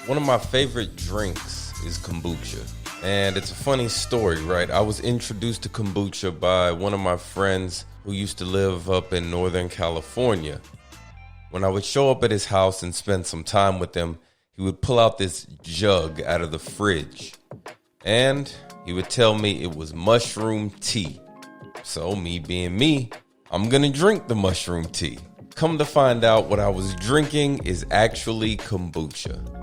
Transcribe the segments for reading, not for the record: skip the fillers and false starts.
One of my favorite drinks is kombucha. And it's a funny story, right? I was introduced to kombucha by one of my friends who used to live up in Northern California. When I would show up at his house and spend some time with him, he would pull out this jug out of the fridge. And he would tell me it was mushroom tea. So me being me, I'm gonna drink the mushroom tea. Come to find out, what I was drinking is actually kombucha.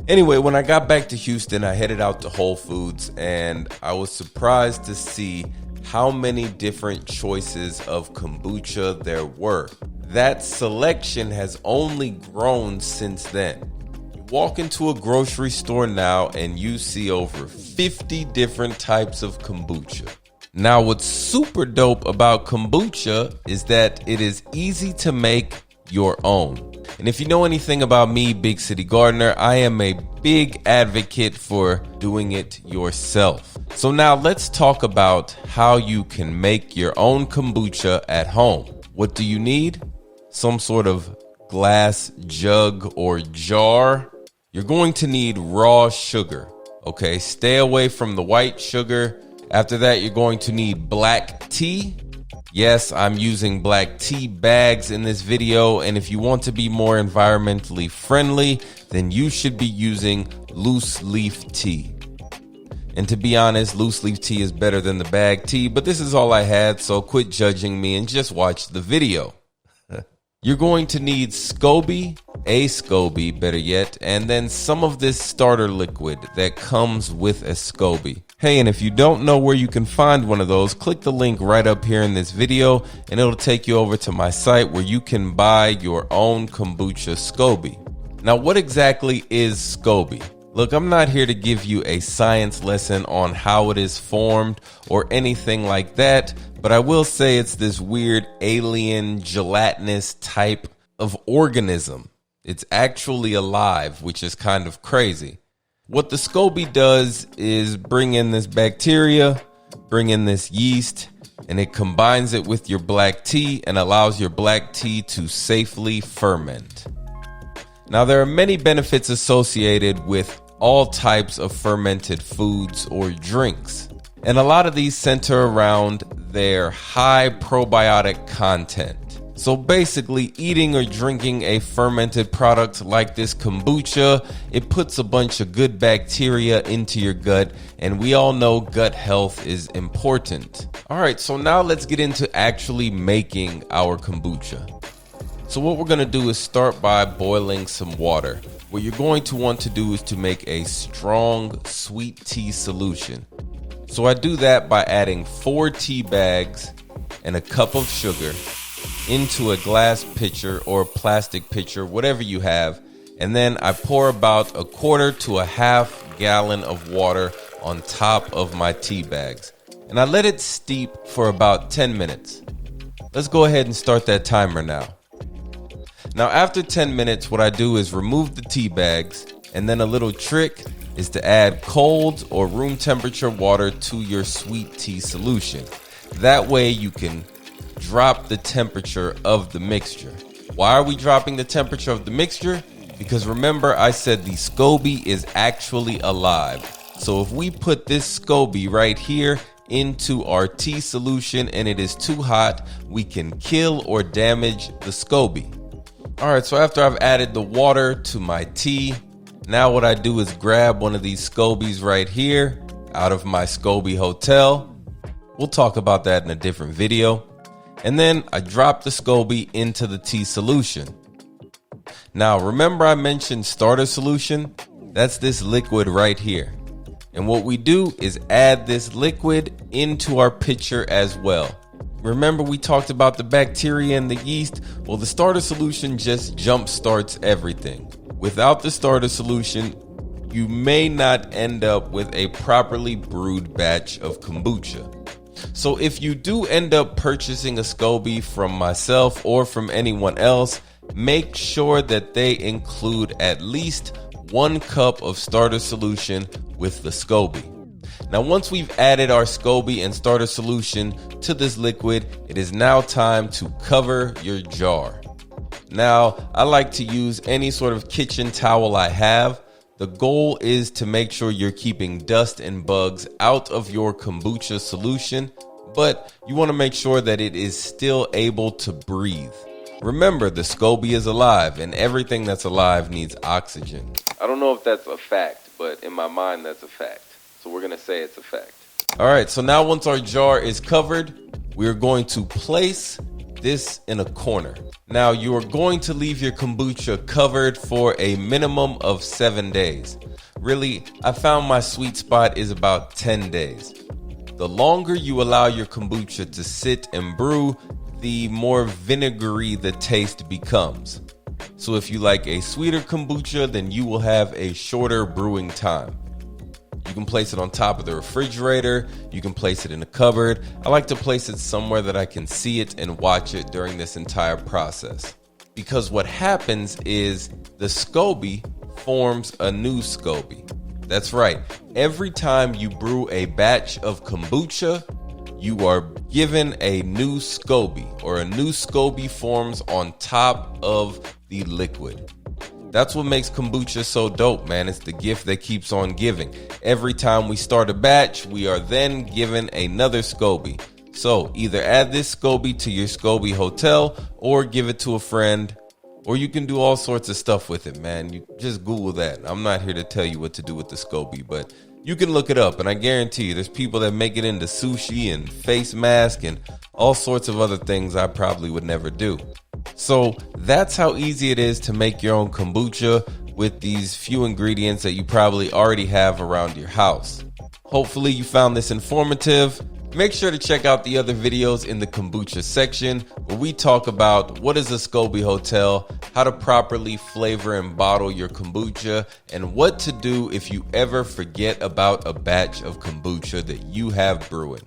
Anyway, when I got back to Houston, I headed out to Whole Foods and I was surprised to see how many different choices of kombucha there were. That selection has only grown since then. You walk into a grocery store now and you see over 50 different types of kombucha. Now, what's super dope about kombucha is that it is easy to make your own. And if you know anything about me, Big City Gardener, I am a big advocate for doing it yourself. So now let's talk about how you can make your own kombucha at home. What do you need? Some sort of glass jug or jar. You're going to need raw sugar. Okay, stay away from the white sugar. After that, you're going to need black tea. Yes, I'm using black tea bags in this video, and if you want to be more environmentally friendly, then you should be using loose leaf tea. And to be honest, loose leaf tea is better than the bag tea, but this is all I had, so quit judging me and just watch the video. You're going to need SCOBY, a SCOBY better yet, and then some of this starter liquid that comes with a SCOBY. Hey, and if you don't know where you can find one of those, click the link right up here in this video and it'll take you over to my site where you can buy your own kombucha SCOBY. Now, what exactly is SCOBY? Look, I'm not here to give you a science lesson on how it is formed or anything like that, but I will say it's this weird alien gelatinous type of organism. It's actually alive, which is kind of crazy. What the SCOBY does is bring in this bacteria, bring in this yeast, and it combines it with your black tea and allows your black tea to safely ferment. Now, there are many benefits associated with all types of fermented foods or drinks, and a lot of these center around their high probiotic content. So basically, eating or drinking a fermented product like this kombucha, it puts a bunch of good bacteria into your gut, and we all know gut health is important. All right, so now let's get into actually making our kombucha. So what we're gonna do is start by boiling some water. What you're going to want to do is to make a strong sweet tea solution. So I do that by adding 4 tea bags and a cup of sugar into a glass pitcher or plastic pitcher, whatever you have, and then I pour about 1/4 to 1/2 gallon of water on top of my tea bags, and I let it steep for about 10 minutes. Let's go ahead and start that timer now. Now, after 10 minutes, what I do is remove the tea bags, and then a little trick is to add cold or room temperature water to your sweet tea solution. That way you can drop the temperature of the mixture. Why are we dropping the temperature of the mixture? Because remember, I said the SCOBY is actually alive. So if we put this SCOBY right here into our tea solution and it is too hot, we can kill or damage the SCOBY. All right, so after I've added the water to my tea, now what I do is grab one of these SCOBYs right here out of my SCOBY hotel. We'll talk about that in a different video. And then I drop the SCOBY into the tea solution. Now, remember I mentioned starter solution? That's this liquid right here. And what we do is add this liquid into our pitcher as well. Remember we talked about the bacteria and the yeast? Well, the starter solution just jump starts everything. Without the starter solution, you may not end up with a properly brewed batch of kombucha. So if you do end up purchasing a SCOBY from myself or from anyone else, make sure that they include at least 1 cup of starter solution with the SCOBY. Now, once we've added our SCOBY and starter solution to this liquid, it is now time to cover your jar. Now, I like to use any sort of kitchen towel I have. The goal is to make sure you're keeping dust and bugs out of your kombucha solution, but you want to make sure that it is still able to breathe. Remember, the SCOBY is alive, and everything that's alive needs oxygen. I don't know if that's a fact, but in my mind, that's a fact. So we're going to say it's a fact. All right, so now once our jar is covered, we're going to place this in a corner. Now, you are going to leave your kombucha covered for a minimum of 7 days. Really, I found my sweet spot is about 10 days. The longer you allow your kombucha to sit and brew, the more vinegary the taste becomes. So if you like a sweeter kombucha, then you will have a shorter brewing time. You can place it on top of the refrigerator. You can place it in a cupboard. I like to place it somewhere that I can see it and watch it during this entire process. Because what happens is the SCOBY forms a new SCOBY. That's right. Every time you brew a batch of kombucha, you are given a new SCOBY, or a new SCOBY forms on top of the liquid. That's what makes kombucha so dope, man. It's the gift that keeps on giving. Every time we start a batch, we are then given another SCOBY. So either add this SCOBY to your SCOBY hotel or give it to a friend, or you can do all sorts of stuff with it, man. You just Google that. I'm not here to tell you what to do with the SCOBY, but you can look it up, and I guarantee you there's people that make it into sushi and face mask and all sorts of other things I probably would never do. So that's how easy it is to make your own kombucha with these few ingredients that you probably already have around your house. Hopefully you found this informative. Make sure to check out the other videos in the kombucha section where we talk about what is a SCOBY hotel, how to properly flavor and bottle your kombucha, and what to do if you ever forget about a batch of kombucha that you have brewing.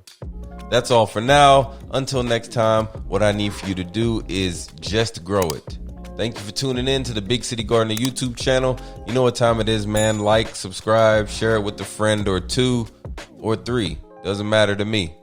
That's all for now. Until next time, what I need for you to do is just grow it. Thank you for tuning in to the Big City Gardener YouTube channel. You know what time it is, man. Like, subscribe, share it with a friend or two or three. Doesn't matter to me.